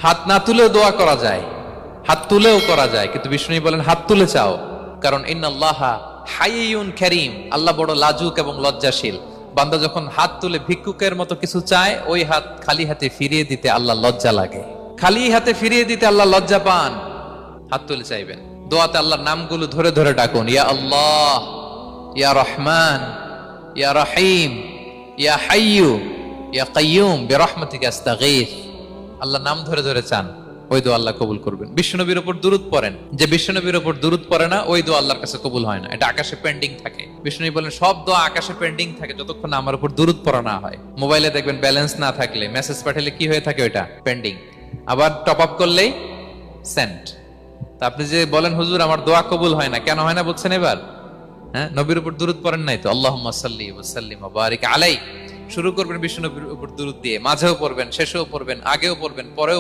হাত না তুলেও দোয়া করা যায়, হাত তুলেও করা যায়, কিন্তু বিষ্ণু বলেন হাত তুলে চাও, কারণ ইন্নাল্লাহা হাইয়ুন কারীম, আল্লাহ বড় লাজুক এবং লজ্জাশীল। বান্দা যখন হাত তুলে ভিক্ষুকের মতো কিছু চায়, ওই হাত খালি হাতে ফিরিয়ে দিতে আল্লাহ লজ্জা লাগে, খালি হাতে ফিরিয়ে দিতে আল্লাহ লজ্জা পান। হাত তুলে চাইবেন, দোয়াতে আল্লাহর নামগুলো ধরে ধরে ডাকুন, ইয়া আল্লাহ, ইয়া রহমান, ইয়া রহিম, ইয়া হাইয়ু, ইয়া কাইয়ুম বিরহমাতিকা আস্তাগীথ। আল্লাহর নাম ধরে ধরে চান, ওই দোয়া আল্লাহ কবুল করবেন। বিশ্বনবীর উপর দুরূদ পড়েন, যে বিশ্বনবীর উপর দুরূদ পড়ে না, ওই দোয়া আল্লাহর কাছে কবুল হয় না, এটা আকাশে পেন্ডিং থাকে। বিশ্বনবী বলেন সব দোয়া আকাশে পেন্ডিং থাকে যতক্ষণ আমার উপর দুরূদ পড়া না হয়। মোবাইলে দেখবেন ব্যালেন্স না থাকলে, মেসেজ পাঠালে কি হয়ে থাকে, ওইটা পেন্ডিং, আবার টপ আপ করলেই সেন্ট। তা আপনি যে বলেন হুজুর আমার দোয়া কবুল হয় না, কেন হয় না বলছেন এবার? হ্যাঁ, নবীর উপর দুরূদ পড়েন নাই তো। আল্লাহুম্মা সাল্লি ওয়া সাল্লিম ওয়া বারিক আলাইহি, শুরু করবেন বিশ্বনবীর উপর দুরূদ দিয়ে, মাঝেও পড়বেন, শেষেও পড়বেন, আগেও পড়বেন, পরেও